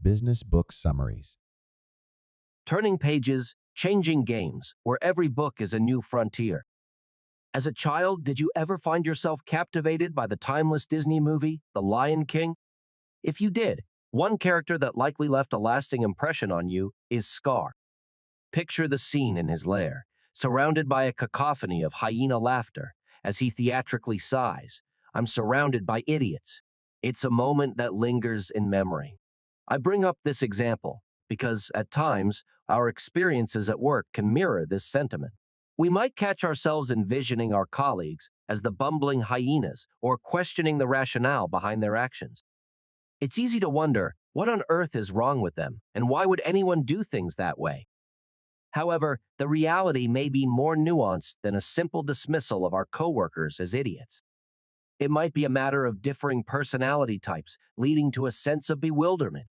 Business Book Summaries. Turning pages, changing games, where every book is a new frontier. As a child, did you ever find yourself captivated by the timeless Disney movie, The Lion King? If you did, one character that likely left a lasting impression on you is Scar. Picture the scene in his lair, surrounded by a cacophony of hyena laughter, as he theatrically sighs, "I'm surrounded by idiots." It's a moment that lingers in memory. I bring up this example because, at times, our experiences at work can mirror this sentiment. We might catch ourselves envisioning our colleagues as the bumbling hyenas or questioning the rationale behind their actions. It's easy to wonder, what on earth is wrong with them, and why would anyone do things that way? However, the reality may be more nuanced than a simple dismissal of our coworkers as idiots. It might be a matter of differing personality types, leading to a sense of bewilderment.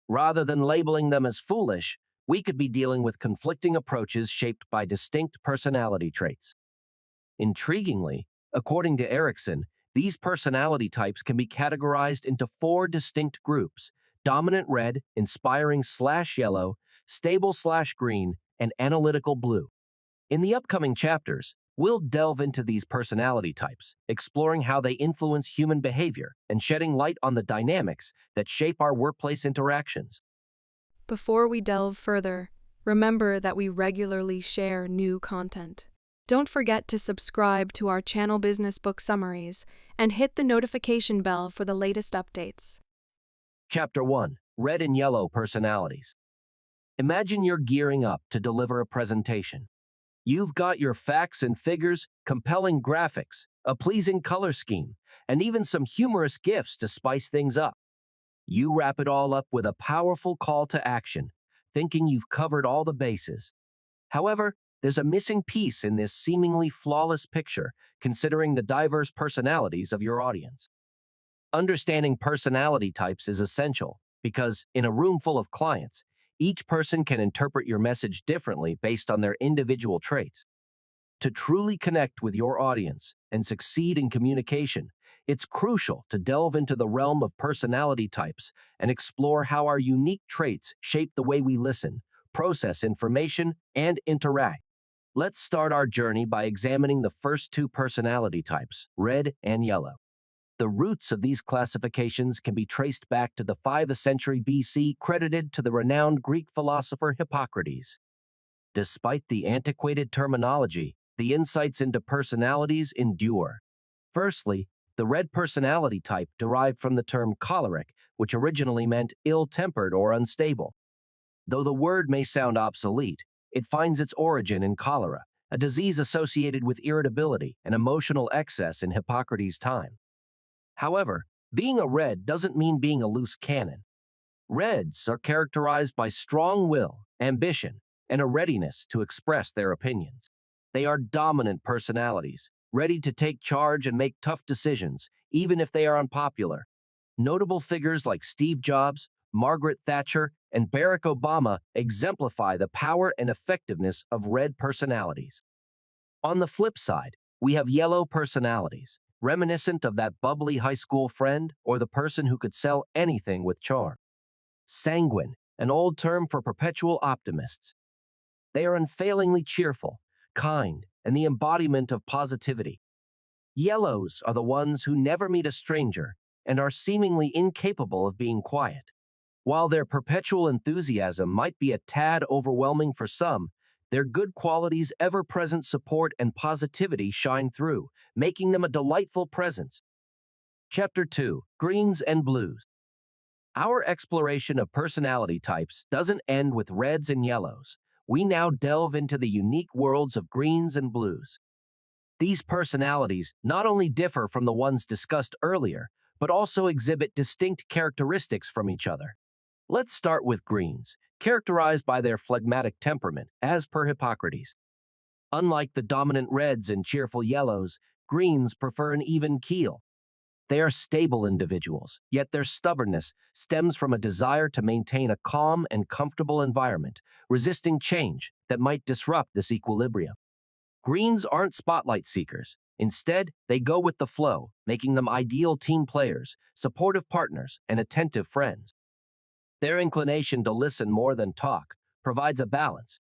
Rather than labeling them as foolish, we could be dealing with conflicting approaches shaped by distinct personality traits. Intriguingly, according to Erikson, these personality types can be categorized into 4 distinct groups: dominant red, inspiring/yellow, stable/green, and analytical blue. In the upcoming chapters, we'll delve into these personality types, exploring how they influence human behavior and shedding light on the dynamics that shape our workplace interactions. Before we delve further, remember that we regularly share new content. Don't forget to subscribe to our channel Business Book Summaries and hit the notification bell for the latest updates. Chapter 1: Red and Yellow Personalities. Imagine you're gearing up to deliver a presentation. You've got your facts and figures, compelling graphics, a pleasing color scheme, and even some humorous gifs to spice things up. You wrap it all up with a powerful call to action, thinking you've covered all the bases. However, there's a missing piece in this seemingly flawless picture, considering the diverse personalities of your audience. Understanding personality types is essential because, in a room full of clients, each person can interpret your message differently based on their individual traits. To truly connect with your audience and succeed in communication, it's crucial to delve into the realm of personality types and explore how our unique traits shape the way we listen, process information, and interact. Let's start our journey by examining the first 2 personality types, red and yellow. The roots of these classifications can be traced back to the 5th century BC, credited to the renowned Greek philosopher Hippocrates. Despite the antiquated terminology, the insights into personalities endure. Firstly, the red personality type derived from the term choleric, which originally meant ill-tempered or unstable. Though the word may sound obsolete, it finds its origin in cholera, a disease associated with irritability and emotional excess in Hippocrates' time. However, being a red doesn't mean being a loose cannon. Reds are characterized by strong will, ambition, and a readiness to express their opinions. They are dominant personalities, ready to take charge and make tough decisions, even if they are unpopular. Notable figures like Steve Jobs, Margaret Thatcher, and Barack Obama exemplify the power and effectiveness of red personalities. On the flip side, we have yellow personalities, reminiscent of that bubbly high school friend or the person who could sell anything with charm. Sanguine, an old term for perpetual optimists. They are unfailingly cheerful, kind, and the embodiment of positivity. Yellows are the ones who never meet a stranger and are seemingly incapable of being quiet. While their perpetual enthusiasm might be a tad overwhelming for some, their good qualities, ever-present support, and positivity shine through, making them a delightful presence. Chapter 2: Greens and Blues. Our exploration of personality types doesn't end with reds and yellows. We now delve into the unique worlds of greens and blues. These personalities not only differ from the ones discussed earlier, but also exhibit distinct characteristics from each other. Let's start with greens, characterized by their phlegmatic temperament, as per Hippocrates. Unlike the dominant reds and cheerful yellows, greens prefer an even keel. They are stable individuals, yet their stubbornness stems from a desire to maintain a calm and comfortable environment, resisting change that might disrupt this equilibrium. Greens aren't spotlight seekers. Instead, they go with the flow, making them ideal team players, supportive partners, and attentive friends. Their inclination to listen more than talk provides a balance.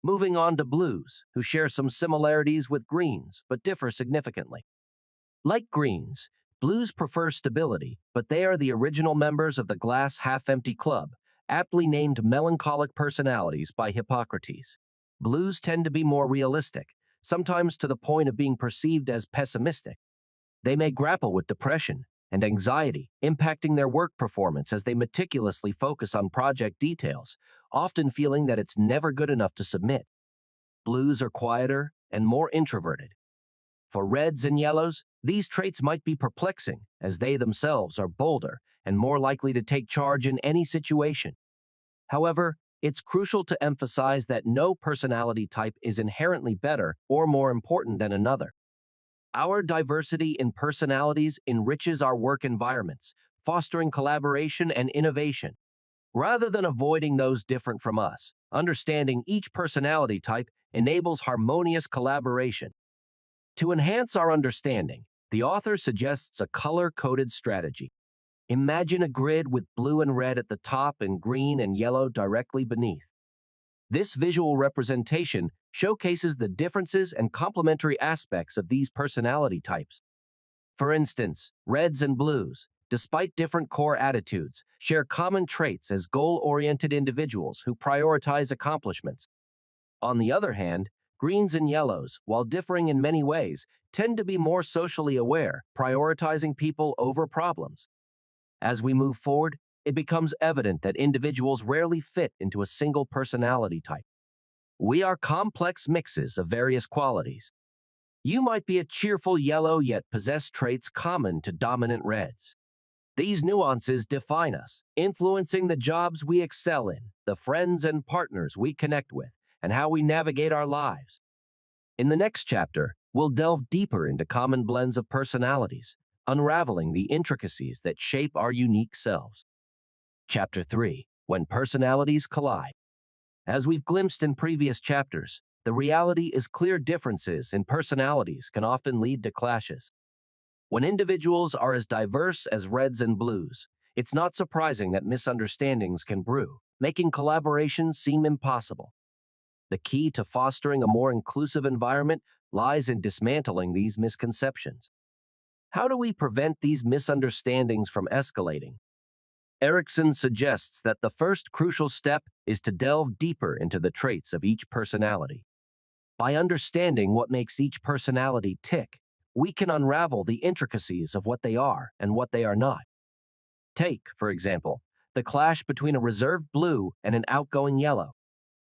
Moving on to blues, who share some similarities with greens but differ significantly. Like greens, blues prefer stability, but they are the original members of the glass half-empty club, aptly named melancholic personalities by Hippocrates. Blues tend to be more realistic, sometimes to the point of being perceived as pessimistic. They may grapple with depression and anxiety, impacting their work performance as they meticulously focus on project details, often feeling that it's never good enough to submit. Blues are quieter and more introverted. For reds and yellows, these traits might be perplexing, as they themselves are bolder and more likely to take charge in any situation. However, it's crucial to emphasize that no personality type is inherently better or more important than another. Our diversity in personalities enriches our work environments, fostering collaboration and innovation. Rather than avoiding those different from us, understanding each personality type enables harmonious collaboration. To enhance our understanding, the author suggests a color-coded strategy. Imagine a grid with blue and red at the top and green and yellow directly beneath. This visual representation showcases the differences and complementary aspects of these personality types. For instance, reds and blues, despite different core attitudes, share common traits as goal-oriented individuals who prioritize accomplishments. On the other hand, greens and yellows, while differing in many ways, tend to be more socially aware, prioritizing people over problems. As we move forward, it becomes evident that individuals rarely fit into a single personality type. We are complex mixes of various qualities. You might be a cheerful yellow yet possess traits common to dominant reds. These nuances define us, influencing the jobs we excel in, the friends and partners we connect with, and how we navigate our lives. In the next chapter, we'll delve deeper into common blends of personalities, unraveling the intricacies that shape our unique selves. Chapter 3: When Personalities Collide. As we've glimpsed in previous chapters, the reality is clear differences in personalities can often lead to clashes. When individuals are as diverse as reds and blues, it's not surprising that misunderstandings can brew, making collaboration seem impossible. The key to fostering a more inclusive environment lies in dismantling these misconceptions. How do we prevent these misunderstandings from escalating? Erikson suggests that the first crucial step is to delve deeper into the traits of each personality. By understanding what makes each personality tick, we can unravel the intricacies of what they are and what they are not. Take, for example, the clash between a reserved blue and an outgoing yellow.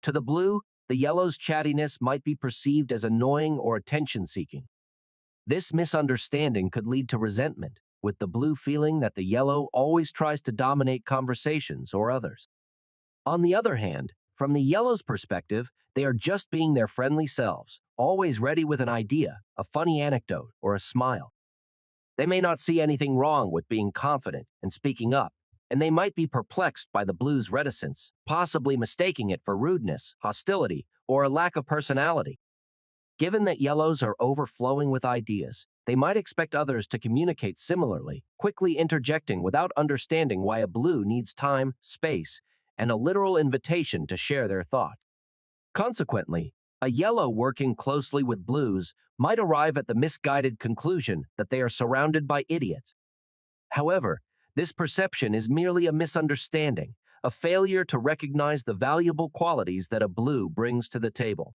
To the blue, the yellow's chattiness might be perceived as annoying or attention-seeking. This misunderstanding could lead to resentment, with the blue feeling that the yellow always tries to dominate conversations or others. On the other hand, from the yellow's perspective, they are just being their friendly selves, always ready with an idea, a funny anecdote, or a smile. They may not see anything wrong with being confident and speaking up, and they might be perplexed by the blue's reticence, possibly mistaking it for rudeness, hostility, or a lack of personality. Given that yellows are overflowing with ideas, they might expect others to communicate similarly, quickly interjecting without understanding why a blue needs time, space, and a literal invitation to share their thoughts. Consequently, a yellow working closely with blues might arrive at the misguided conclusion that they are surrounded by idiots. However, this perception is merely a misunderstanding, a failure to recognize the valuable qualities that a blue brings to the table.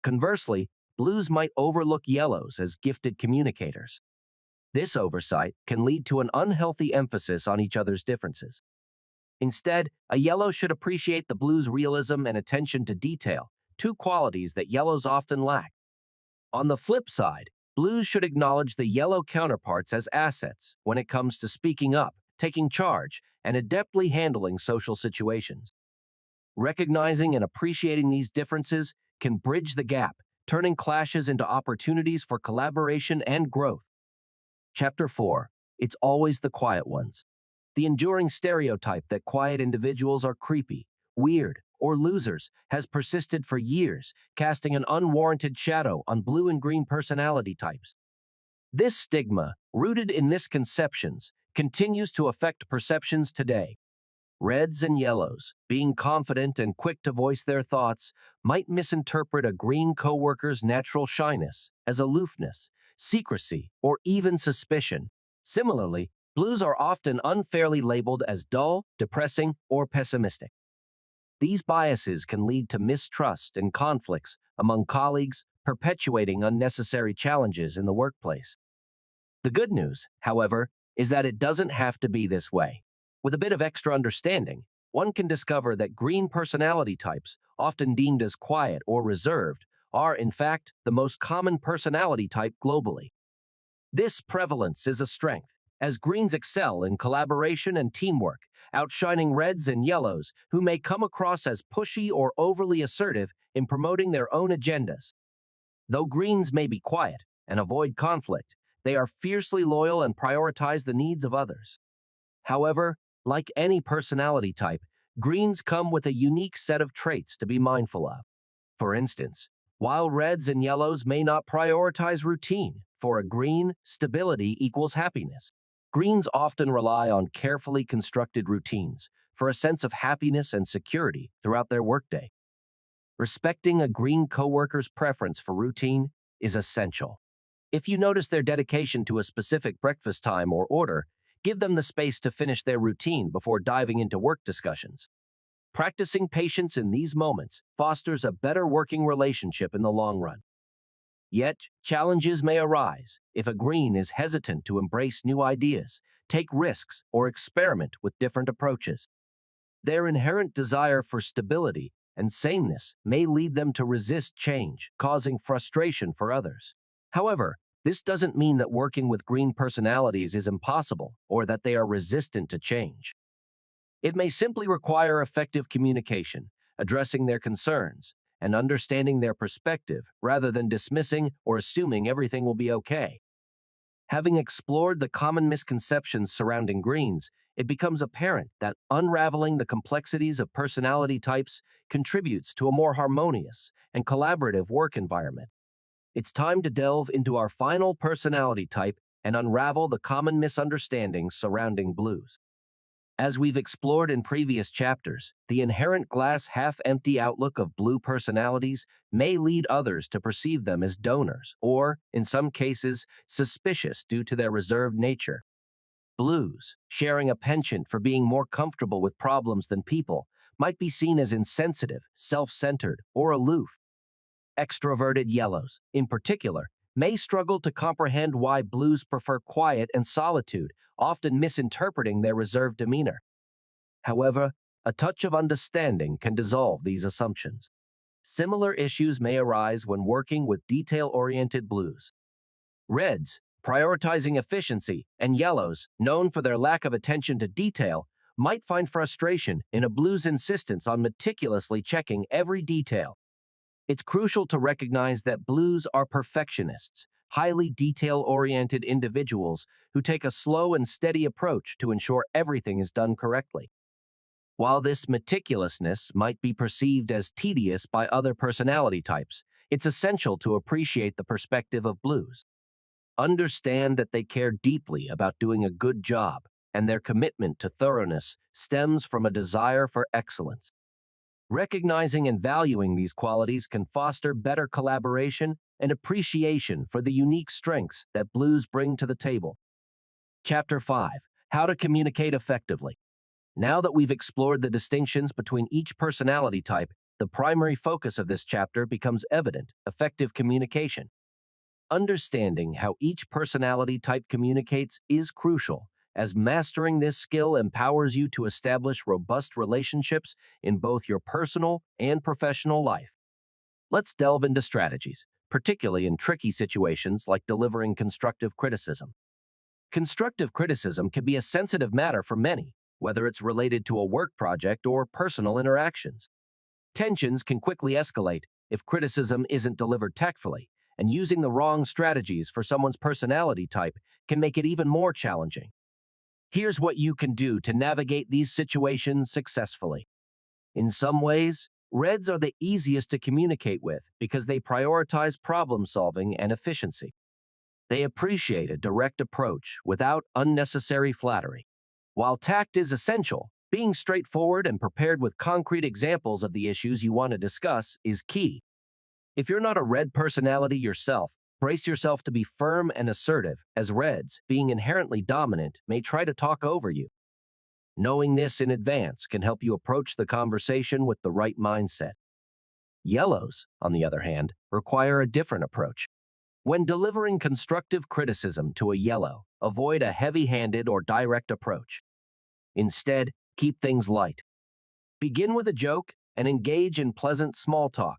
Conversely, blues might overlook yellows as gifted communicators. This oversight can lead to an unhealthy emphasis on each other's differences. Instead, a yellow should appreciate the blue's realism and attention to detail, two qualities that yellows often lack. On the flip side, blues should acknowledge the yellow counterparts as assets when it comes to speaking up, taking charge, and adeptly handling social situations. Recognizing and appreciating these differences can bridge the gap, turning clashes into opportunities for collaboration and growth. Chapter 4: It's Always the Quiet Ones. The enduring stereotype that quiet individuals are creepy, weird, or losers has persisted for years, casting an unwarranted shadow on blue and green personality types. This stigma, rooted in misconceptions, continues to affect perceptions today. Reds and yellows, being confident and quick to voice their thoughts, might misinterpret a green coworker's natural shyness as aloofness, secrecy, or even suspicion. Similarly, blues are often unfairly labeled as dull, depressing, or pessimistic. These biases can lead to mistrust and conflicts among colleagues, perpetuating unnecessary challenges in the workplace. The good news, however, is that it doesn't have to be this way. With a bit of extra understanding, one can discover that green personality types, often deemed as quiet or reserved, are in fact the most common personality type globally. This prevalence is a strength, as greens excel in collaboration and teamwork, outshining reds and yellows who may come across as pushy or overly assertive in promoting their own agendas. Though greens may be quiet and avoid conflict, they are fiercely loyal and prioritize the needs of others. However, like any personality type, greens come with a unique set of traits to be mindful of. For instance, while reds and yellows may not prioritize routine, for a green, stability equals happiness. Greens often rely on carefully constructed routines for a sense of happiness and security throughout their workday. Respecting a green coworker's preference for routine is essential. If you notice their dedication to a specific breakfast time or order, give them the space to finish their routine before diving into work discussions. Practicing patience in these moments fosters a better working relationship in the long run. Yet, challenges may arise if a green is hesitant to embrace new ideas, take risks, or experiment with different approaches. Their inherent desire for stability and sameness may lead them to resist change, causing frustration for others. However, this doesn't mean that working with green personalities is impossible or that they are resistant to change. It may simply require effective communication, addressing their concerns, and understanding their perspective rather than dismissing or assuming everything will be okay. Having explored the common misconceptions surrounding greens, it becomes apparent that unraveling the complexities of personality types contributes to a more harmonious and collaborative work environment. It's time to delve into our final personality type and unravel the common misunderstandings surrounding blues. As we've explored in previous chapters, the inherent glass half-empty outlook of blue personalities may lead others to perceive them as donors or, in some cases, suspicious due to their reserved nature. Blues, sharing a penchant for being more comfortable with problems than people, might be seen as insensitive, self-centered, or aloof. Extroverted yellows, in particular, may struggle to comprehend why blues prefer quiet and solitude, often misinterpreting their reserved demeanor. However, a touch of understanding can dissolve these assumptions. Similar issues may arise when working with detail-oriented blues. Reds, prioritizing efficiency, and yellows, known for their lack of attention to detail, might find frustration in a blue's insistence on meticulously checking every detail. It's crucial to recognize that blues are perfectionists, highly detail-oriented individuals who take a slow and steady approach to ensure everything is done correctly. While this meticulousness might be perceived as tedious by other personality types, it's essential to appreciate the perspective of blues. Understand that they care deeply about doing a good job, and their commitment to thoroughness stems from a desire for excellence. Recognizing and valuing these qualities can foster better collaboration and appreciation for the unique strengths that blues bring to the table. Chapter 5: How to Communicate Effectively. Now that we've explored the distinctions between each personality type, the primary focus of this chapter becomes evident: effective communication. Understanding how each personality type communicates is crucial, as mastering this skill empowers you to establish robust relationships in both your personal and professional life. Let's delve into strategies, particularly in tricky situations like delivering constructive criticism. Constructive criticism can be a sensitive matter for many, whether it's related to a work project or personal interactions. Tensions can quickly escalate if criticism isn't delivered tactfully, and using the wrong strategies for someone's personality type can make it even more challenging. Here's what you can do to navigate these situations successfully. In some ways, reds are the easiest to communicate with because they prioritize problem solving and efficiency. They appreciate a direct approach without unnecessary flattery. While tact is essential, Being straightforward and prepared with concrete examples of the issues you want to discuss is key. If you're not a red personality yourself, brace yourself to be firm and assertive, as reds, being inherently dominant, may try to talk over you. Knowing this in advance can help you approach the conversation with the right mindset. Yellows, on the other hand, require a different approach. When delivering constructive criticism to a yellow, avoid a heavy-handed or direct approach. Instead, keep things light. Begin with a joke and engage in pleasant small talk.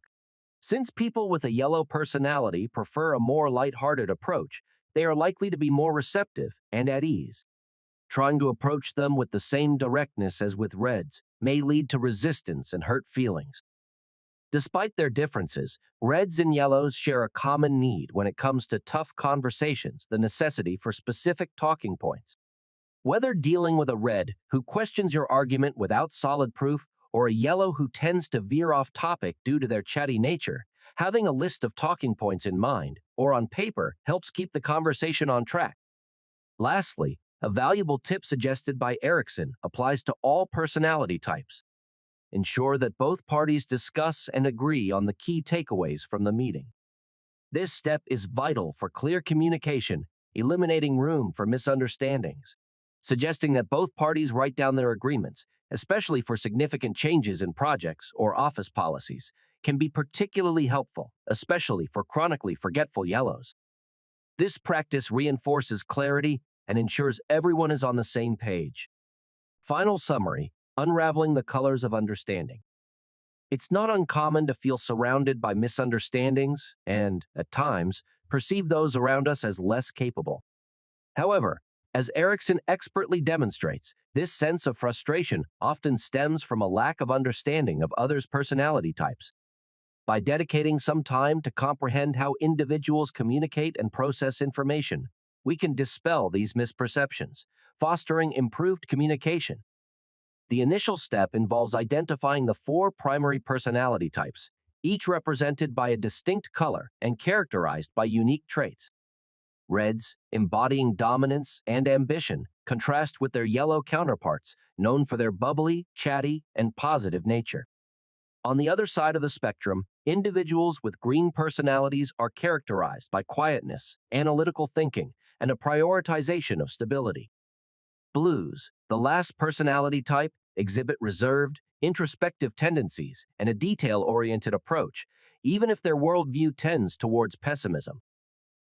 Since people with a yellow personality prefer a more light-hearted approach, they are likely to be more receptive and at ease. Trying to approach them with the same directness as with reds may lead to resistance and hurt feelings. Despite their differences, reds and yellows share a common need when it comes to tough conversations, the necessity for specific talking points. Whether dealing with a red who questions your argument without solid proof or a yellow who tends to veer off topic due to their chatty nature, having a list of talking points in mind or on paper helps keep the conversation on track. Lastly, a valuable tip suggested by Erikson applies to all personality types. Ensure that both parties discuss and agree on the key takeaways from the meeting. This step is vital for clear communication, eliminating room for misunderstandings. Suggesting that both parties write down their agreements, especially for significant changes in projects or office policies, can be particularly helpful, especially for chronically forgetful yellows. This practice reinforces clarity and ensures everyone is on the same page. Final summary: unraveling the colors of understanding. It's not uncommon to feel surrounded by misunderstandings and, at times, perceive those around us as less capable. However, as Erikson expertly demonstrates, this sense of frustration often stems from a lack of understanding of others' personality types. By dedicating some time to comprehend how individuals communicate and process information, we can dispel these misperceptions, fostering improved communication. The initial step involves identifying the 4 primary personality types, each represented by a distinct color and characterized by unique traits. Reds, embodying dominance and ambition, contrast with their yellow counterparts, known for their bubbly, chatty, and positive nature. On the other side of the spectrum, individuals with green personalities are characterized by quietness, analytical thinking, and a prioritization of stability. Blues, the last personality type, exhibit reserved, introspective tendencies and a detail-oriented approach, even if their worldview tends towards pessimism.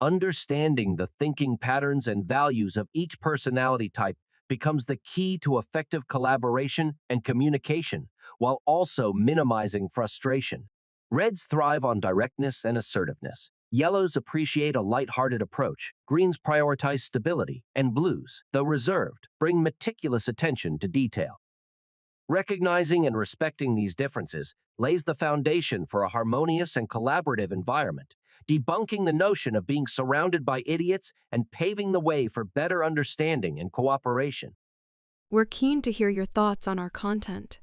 Understanding the thinking patterns and values of each personality type becomes the key to effective collaboration and communication, while also minimizing frustration. Reds thrive on directness and assertiveness. Yellows appreciate a light-hearted approach. Greens prioritize stability, and blues, though reserved, bring meticulous attention to detail. Recognizing and respecting these differences lays the foundation for a harmonious and collaborative environment, debunking the notion of being surrounded by idiots and paving the way for better understanding and cooperation. We're keen to hear your thoughts on our content.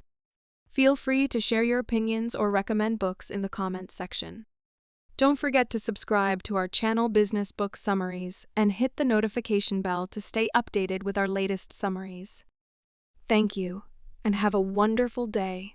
Feel free to share your opinions or recommend books in the comments section. Don't forget to subscribe to our channel Business Book Summaries and hit the notification bell to stay updated with our latest summaries. Thank you, and have a wonderful day.